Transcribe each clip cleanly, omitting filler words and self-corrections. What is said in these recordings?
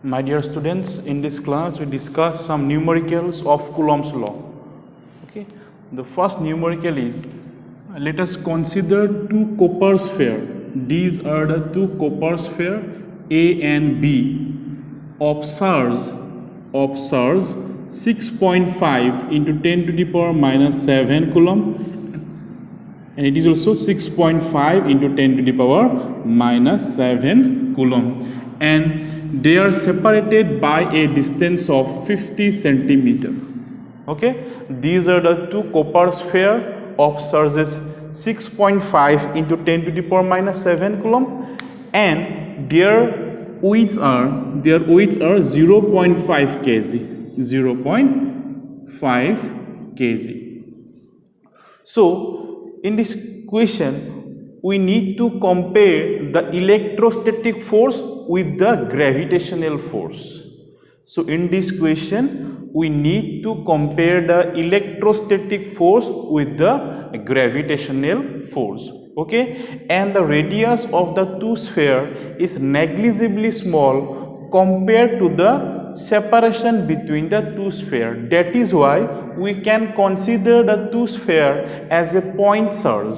My dear students, in this class we discuss some numericals of Coulomb's law. Okay, the first numerical is, let us consider two copper sphere. These are the two copper sphere A and B of charge 6.5 into 10 to the power minus 7 coulomb, and it is also 6.5 into 10 to the power minus 7 coulomb, and they are separated by a distance of 50 centimeter. Okay, these are the two copper sphere of charges 6.5 into 10 to the power minus 7 coulomb, and their weights are 0.5 kg. 0.5 kg. So in this question we need to compare the electrostatic force with the gravitational force. So in this question we need to compare the electrostatic force with the gravitational force. Okay, and the radius of the two sphere is negligibly small compared to the separation between the two sphere. That is why we can consider the two sphere as a point charge.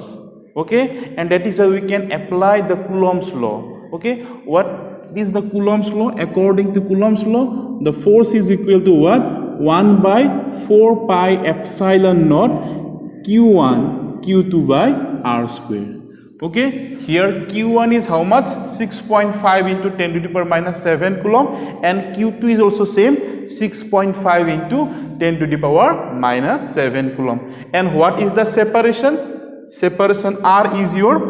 Okay, and that is why we can apply the Coulomb's law. Okay, what is the Coulomb's law? According to Coulomb's law, the force is equal to what? 1 by 4 pi epsilon naught Q1 Q2 by R square. Okay, here Q1 is how much? 6.5 into 10 to the power minus 7 coulomb, and Q2 is also same, 6.5 into 10 to the power minus 7 coulomb. And what is the separation? Separation R is your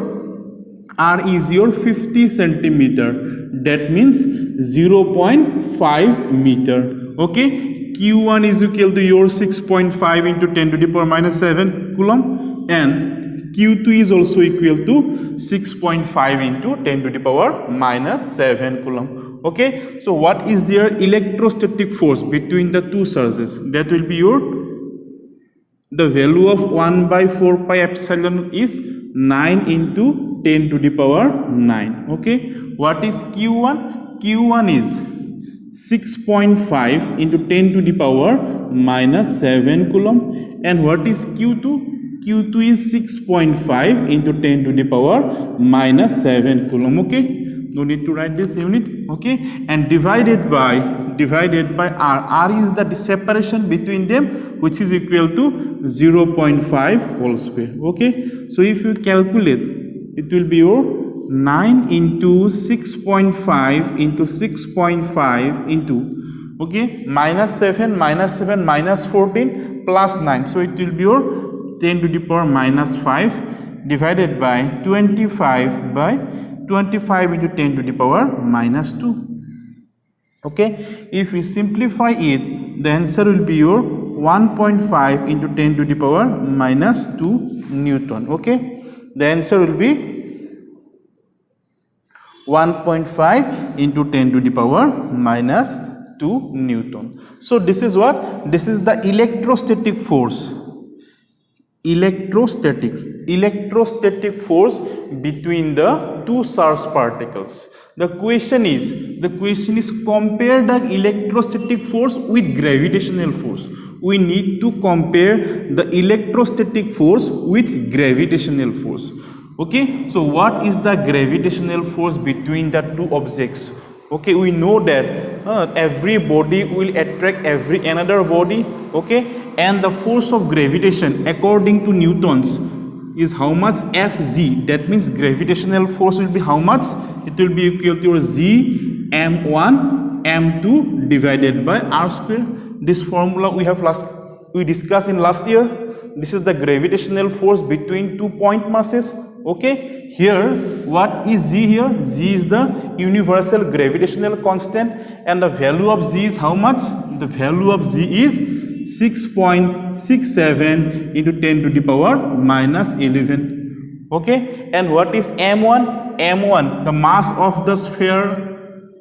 50 centimeter. That means 0.5 meter. Okay, Q1 is equal to your 6.5 into 10 to the power minus 7 coulomb, and Q2 is also equal to 6.5 into 10 to the power minus 7 coulomb. Okay, so what is their electrostatic force between the two charges? That will be the value of 1 by 4 pi epsilon is 9 into 10 to the power 9. Okay, what is Q1? Q1 is 6.5 into 10 to the power minus 7 coulomb, and what is Q2? Q2 is 6.5 into 10 to the power minus 7 coulomb. Okay, no need to write this unit. Okay, and divided by R. R is the separation between them, which is equal to 0.5 whole square. Okay, so if you calculate, it will be your 9 into 6.5 into 6.5 into, okay, minus 7 minus 14 plus 9. So it will be your 10 to the power minus 5 divided by 25 by 25 into 10 to the power minus 2. Okay, if we simplify it, the answer will be your 1.5 into 10 to the power minus 2 Newton. Okay, the answer will be 1.5 into 10 to the power minus 2 Newton. So this is what? This is the electrostatic force. Electrostatic force between the two charged particles. The question is compare the electrostatic force with gravitational force. We need to compare the electrostatic force with gravitational force. Okay, so what is the gravitational force between the two objects? Okay, we know that every body will attract every another body. Okay, and the force of gravitation according to Newton's is how much? Fg. That means gravitational force will be how much? It will be equal to G m1 m2 divided by R square. This formula we discussed in last year. This is the gravitational force between two point masses. Okay, here what is G here? G is the universal gravitational constant, and the value of G is how much? The value of G is 6.67 into 10 to the power minus 11. Okay, and what is M1? M1, the mass of the sphere,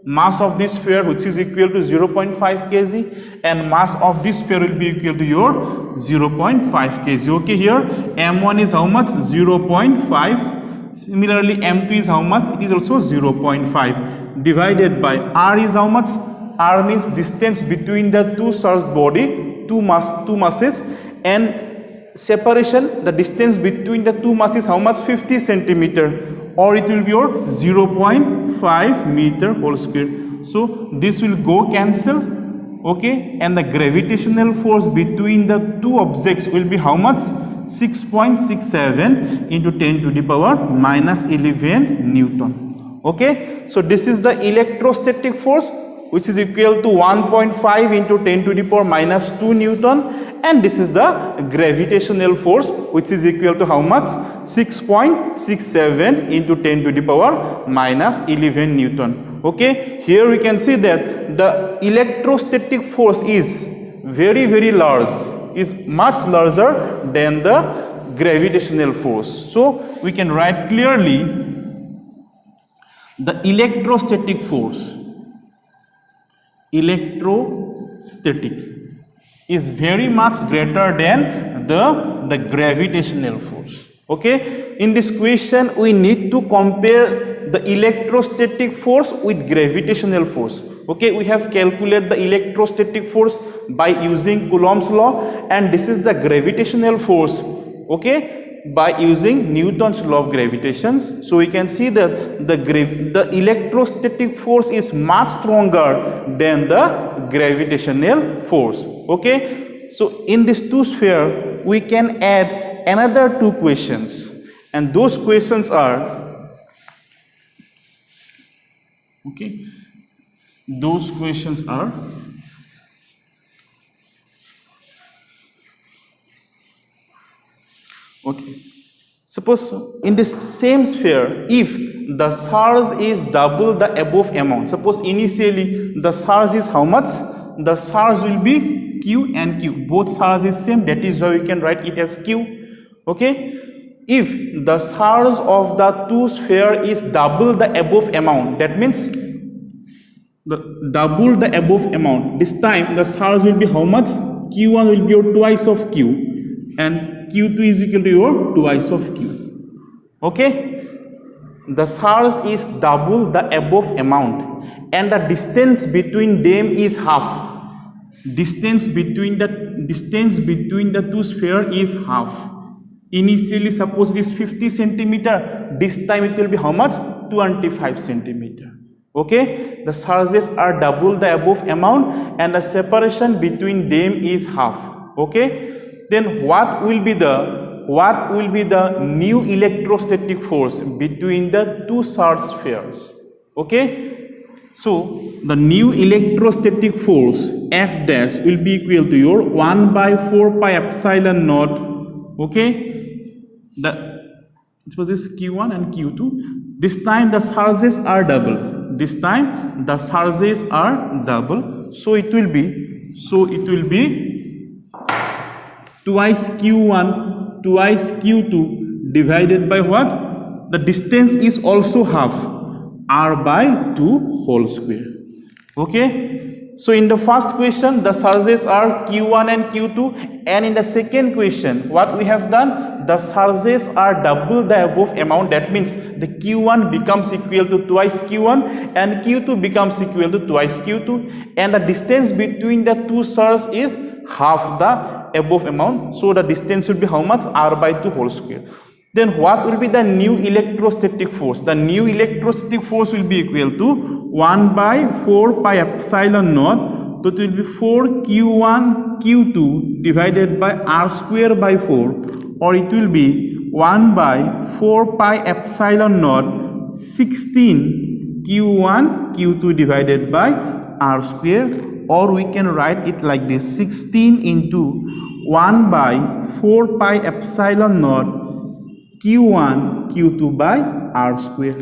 mass of this sphere, which is equal to 0.5 kg, and mass of this sphere will be equal to your 0.5 kg. Okay, here M1 is how much? 0.5. Similarly, M2 is how much? It is also 0.5 divided by R is how much? R means distance between the two charged body, two masses, and separation, the distance between the two masses, how much? 50 centimeter, or it will be your 0.5 meter whole square. So this will go cancel, okay, and the gravitational force between the two objects will be how much? 6.67 into 10 to the power minus 11 Newton. Okay, so this is the electrostatic force, which is equal to 1.5 into 10 to the power minus 2 Newton, and this is the gravitational force, which is equal to how much? 6.67 into 10 to the power minus 11 Newton. Okay, here we can see that the electrostatic force is very, very large, is much larger than the gravitational force. So we can write clearly the electrostatic force, electrostatic, is very much greater than the gravitational force. Okay, in this question we need to compare the electrostatic force with gravitational force. Okay, we have calculated the electrostatic force by using Coulomb's law, and this is the gravitational force, okay, by using Newton's law of gravitation. So we can see that the electrostatic force is much stronger than the gravitational force. Okay, so in this two sphere we can add another two questions, and those questions are, okay, those questions are, okay, suppose in this same sphere, if the charge is double the above amount, suppose initially the charge is how much? The charge will be Q and Q, both charge is same, that is why we can write it as Q. Okay, if the charge of the two sphere is double the above amount, that means double the above amount, this time the charge will be how much? Q1 will be your twice of Q, and Q2 is equal to your twice of Q. Okay, the charge is double the above amount, and the distance between them is half. Distance between the two sphere is half. Initially suppose it is 50 centimeter, this time it will be how much? 25 centimeter. Okay, the charges are double the above amount, and the separation between them is half. Okay, then what will be the new electrostatic force between the two charged spheres? Okay, so the new electrostatic force F dash will be equal to your 1 by 4 pi epsilon naught. Okay, suppose this Q1 and Q2. This time the charges are double. This time the charges are double. So it will be twice Q1 twice Q2 divided by what? The distance is also half, R by 2 whole square. Okay, so in the first question the charges are Q1 and Q2, and in the second question what we have done, the charges are double the above amount, that means the Q1 becomes equal to twice Q1 and Q2 becomes equal to twice Q2, and the distance between the two charges is half the above amount, so the distance will be how much? R by 2 whole square. Then what will be the new electrostatic force? The new electrostatic force will be equal to 1 by 4 pi epsilon naught, so it will be 4 Q1 Q2 divided by R square by 4, or it will be 1 by 4 pi epsilon naught 16 Q1 Q2 divided by R square, or we can write it like this, 16 into 1 by 4 pi epsilon naught Q1 Q2 by R square.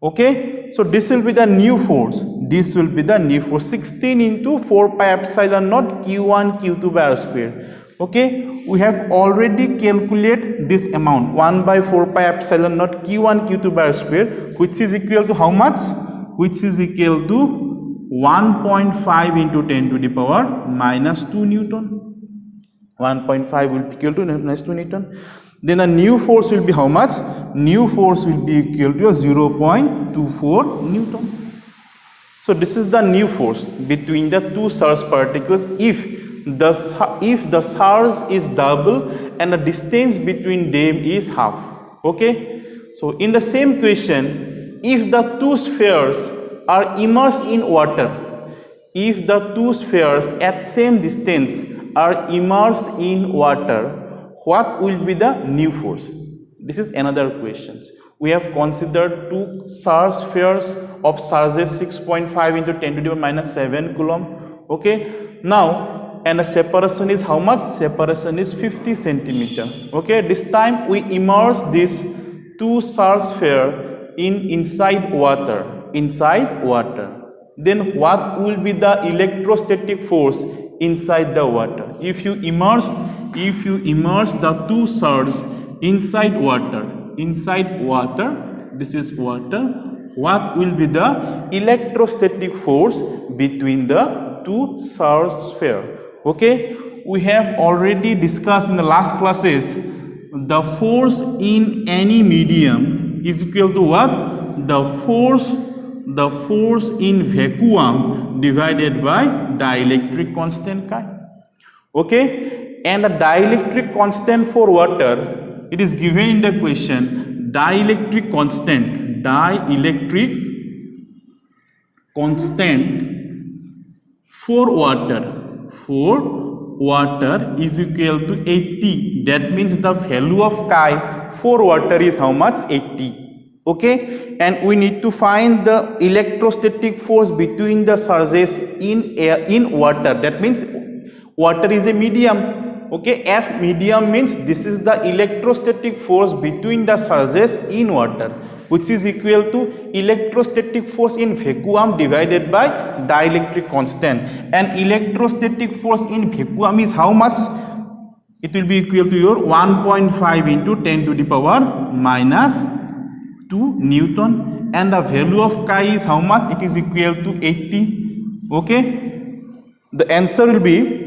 Okay, so this will be the new force. This will be the new force, 16 into 4 pi epsilon naught Q1 Q2 by R square. Okay, we have already calculated this amount, 1 by 4 pi epsilon naught Q1 Q2 by R square, which is equal to how much? Which is equal to 1.5 into 10 to the power minus 2 Newton. 1.5 will be equal to minus 2 Newton. Then a new force will be how much? New force will be equal to 0.24 Newton. So this is the new force between the two charged particles if the charge is double and the distance between them is half. Okay, so in the same question, if the two spheres are immersed in water, if the two spheres at same distance are immersed in water, what will be the new force? This is another question. We have considered two charged spheres of charges 6.5 into 10 to the power minus 7 coulomb. Okay, now and the separation is how much? Separation is 50 centimeter. Okay, this time we immerse this two charged sphere inside water. Then what will be the electrostatic force inside the water? If you immerse the two charges inside water, this is water, what will be the electrostatic force between the two charged sphere? Okay, we have already discussed in the last classes, the force in any medium is equal to what? The force in vacuum divided by dielectric constant chi. Okay, and the dielectric constant for water, it is given in the question, dielectric constant for water is equal to 80. That means the value of chi for water is how much? 80. Okay, and we need to find the electrostatic force between the charges in water. That means water is a medium. Okay, F medium means this is the electrostatic force between the charges in water, which is equal to electrostatic force in vacuum divided by dielectric constant. And electrostatic force in vacuum is how much? It will be equal to your 1.5 into 10 to the power minus 2 Newton, and the value of chi is how much? It is equal to 80. Okay, the answer will be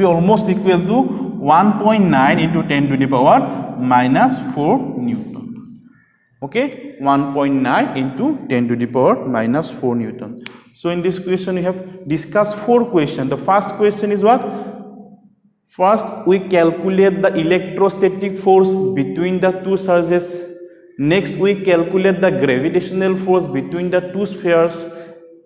almost equal to 1.9 into 10 to the power minus 4 Newton. Okay, 1.9 into 10 to the power minus 4 Newton. So in this question we have discussed 4 questions. The first question is what? First we calculate the electrostatic force between the two charges. Next we calculate the gravitational force between the two spheres.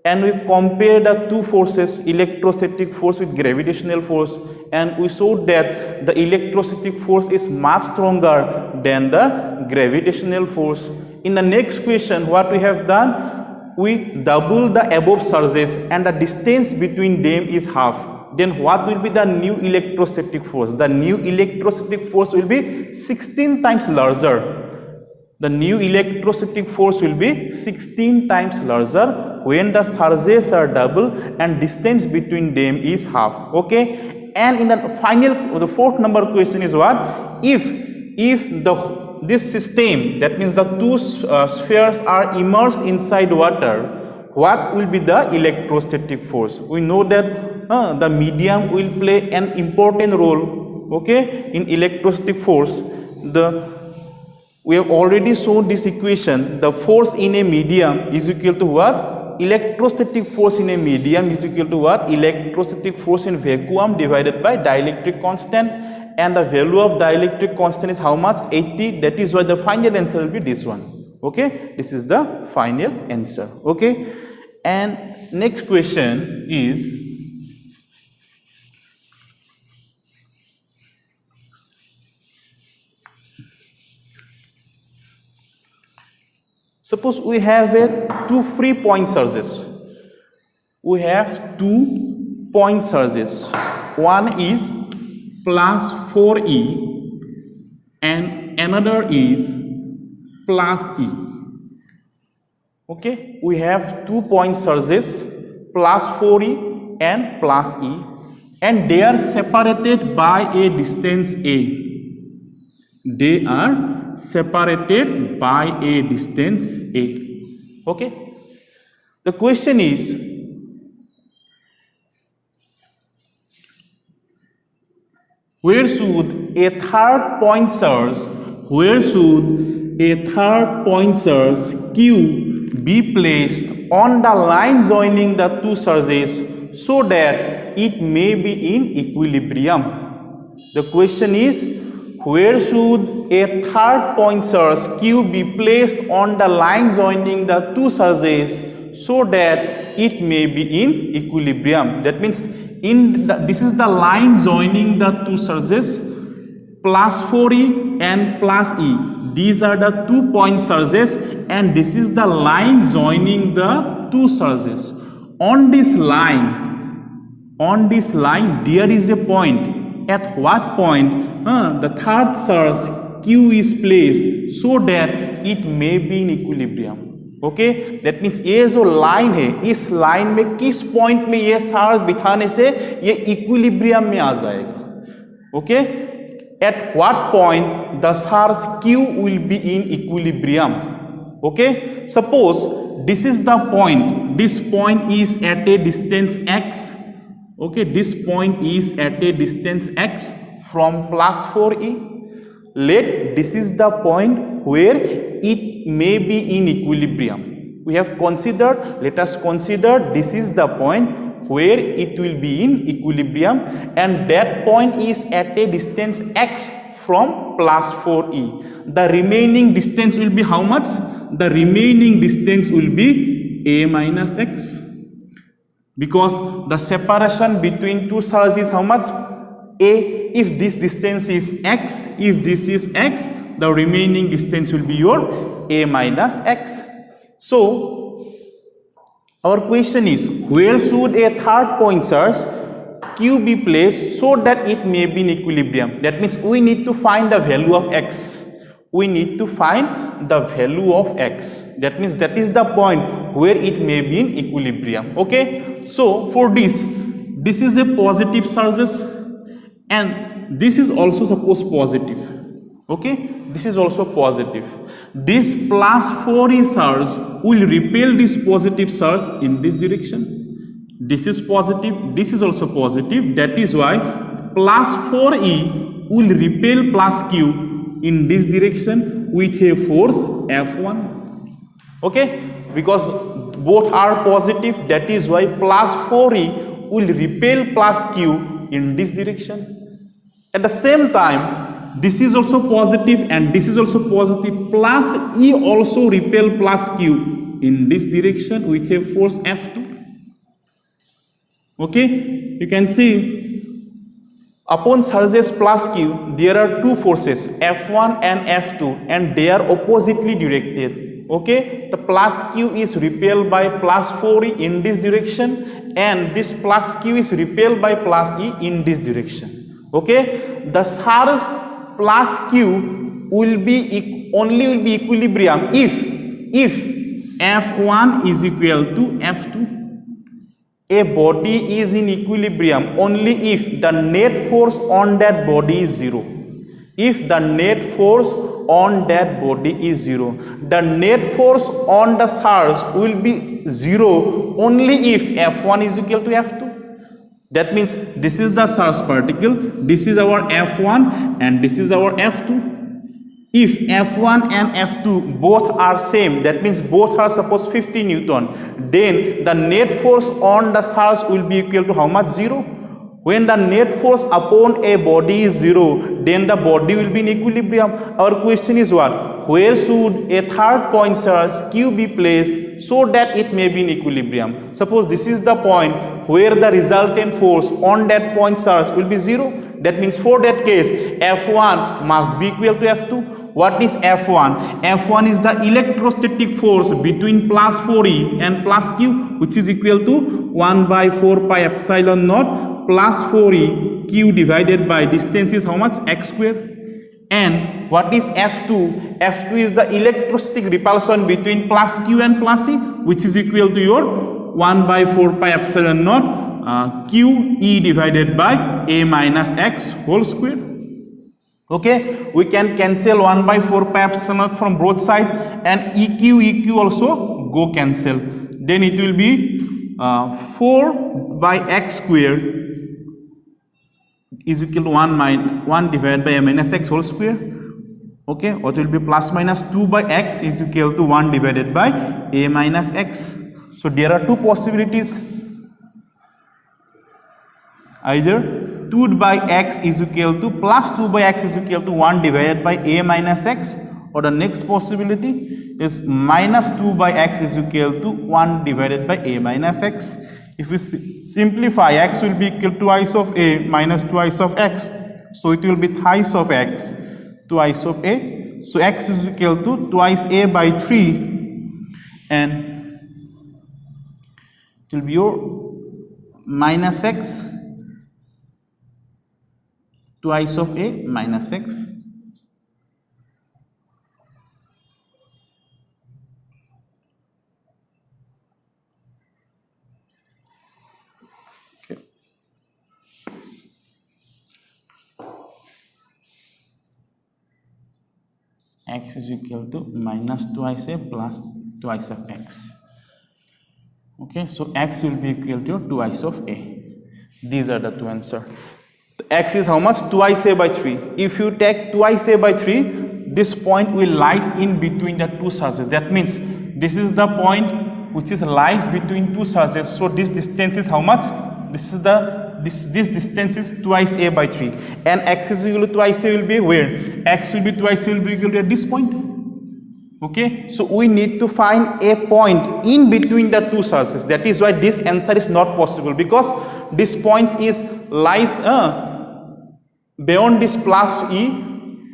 And we compare the two forces, electrostatic force with gravitational force, and we showed that the electrostatic force is much stronger than the gravitational force. In the next question, what we have done, we double the above charges and the distance between them is half. Then what will be the new electrostatic force? The new electrostatic force will be 16 times larger. The new electrostatic force will be 16 times larger when the charges are double and distance between them is half. Okay, and in the fourth number question is what? If this system, that means the two spheres are immersed inside water, what will be the electrostatic force? We know that the medium will play an important role, okay, in electrostatic force. We have already shown this equation. The force in a medium is equal to what? Electrostatic force in a medium is equal to what? Electrostatic force in vacuum divided by dielectric constant, and the value of dielectric constant is how much? 80. That is why the final answer will be this one. Okay, this is the final answer. Okay, and next question is, suppose we have two free point charges. We have 2 point charges. One is plus 4e and another is plus e. Okay, we have 2 point charges, plus 4e and plus e, and they are separated by a distance a. They are separated by a distance a. Okay, the question is, where should a third point charge, where should a third point source Q be placed on the line joining the two surges so that it may be in equilibrium. The question is, where should a third point source Q be placed on the line joining the two surges so that it may be in equilibrium? That means this is the line joining the two surges, plus 4e and plus e. These are the 2 point surges, and this is the line joining the two surges. On this line, there is a point. At what point the third source Q is placed so that it may be in equilibrium? Okay, that means ये जो line है, इस line में किस point में ये charge बिठाने से ये इक्विलिब्रियम में आ जाएगा. Okay, at what point the charge Q will be in equilibrium. Okay, suppose this is the point, this point is at a distance x. Okay, this point is at a distance x from plus 4e. This is the point where it may be in equilibrium. We have considered, let us consider this is the point where it will be in equilibrium, and that point is at a distance x from plus 4e. The remaining distance will be how much? The remaining distance will be a minus x. Because the separation between two charges is how much? A. If this distance is x, if this is x, the remaining distance will be your a minus x. So our question is, where should a third point charge Q be placed so that it may be in equilibrium? That means we need to find the value of x. We need to find the value of x. That means that is the point where it may be in equilibrium. Okay, so for this is a positive charges, and this is also suppose positive. Okay, this is also positive. This plus 4e charge will repel this positive charge in this direction. This is positive, this is also positive. That is why plus 4e will repel plus Q in this direction with a force F1. Okay, because both are positive, that is why plus 4e will repel plus Q in this direction. At the same time, this is also positive and this is also positive, plus E also repel plus Q in this direction with a force F2. Okay, you can see upon charges plus Q, there are two forces, F1 and F2, and they are oppositely directed. Okay, the plus Q is repelled by plus 4e in this direction, and this plus Q is repelled by plus E in this direction. Okay, the charge plus Q will be only equilibrium if F1 is equal to F2. A body is in equilibrium only if the net force on that body is 0. If the net force on that body is 0, the net force on the charge will be 0 only if F1 is equal to F2. That means this is the charge particle, this is our F1 and this is our F2. If F1 and F2 both are same, that means both are suppose 50 Newton, then the net force on the charge will be equal to how much? 0. When the net force upon a body is 0, then the body will be in equilibrium. Our question is what? Where should a third point charge Q be placed so that it may be in equilibrium? Suppose this is the point where the resultant force on that point charge will be 0. That means for that case, F1 must be equal to F2. What is F1? F1 is the electrostatic force between plus 4e and plus Q, which is equal to 1 by 4 pi epsilon naught plus 4e Q divided by distance is how much? X square. And what is F2? F2 is the electrostatic repulsion between plus Q and plus E, which is equal to your 1 by 4 pi epsilon naught Q E divided by A minus X whole square. Okay, we can cancel 1 by 4 pi epsilon naught from both sides, and EQ also go cancel. Then it will be 4 by X square is equal to 1 divided by A minus X whole square. Okay, what will be plus minus 2 by x is equal to 1 divided by a minus x. So there are two possibilities. Either 2 by x is equal to plus 2 by x is equal to 1 divided by a minus x, or the next possibility is minus 2 by x is equal to 1 divided by a minus x. If we simplify, x will be equal to twice of a minus twice of x. So it will be thrice of x, twice of a. So x is equal to twice a by 3, and it will be your minus x twice of a minus x. Okay. X is equal to minus twice a plus twice of x. Okay, so x will be equal to twice of a. These are the two answers. X is how much? Twice a by 3. If you take twice a by 3, this point will lies in between the two surfaces. That means this is the point which is lies between two surfaces. So this distance is how much? This is the this distance is twice a by 3. And x is equal to twice a will be where? X will be twice a will be equal to at this point. Okay, so we need to find a point in between the two surfaces. That is why this answer is not possible, because this point is lies beyond this plus e.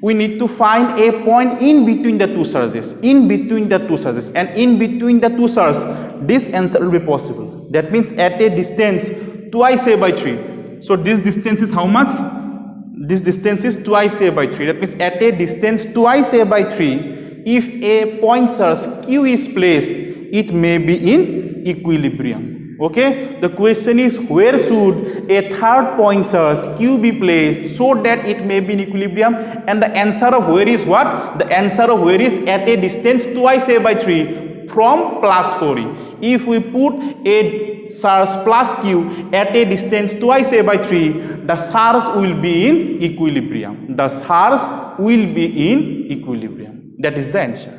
We need to find a point in between the two surfaces, in between the two surfaces, and in between the two surfaces, this answer will be possible. That means at a distance twice a by 3. So this distance is how much? This distance is twice a by 3. That means at a distance twice a by 3, if a point source q is placed, it may be in equilibrium. Okay, the question is, where should a third point source q be placed so that it may be in equilibrium? And the answer of where is what? The answer of where is at a distance twice a by 3 from plus 4e. If we put a source plus q at a distance twice a by 3, the source will be in equilibrium. The source will be in equilibrium. That is the answer.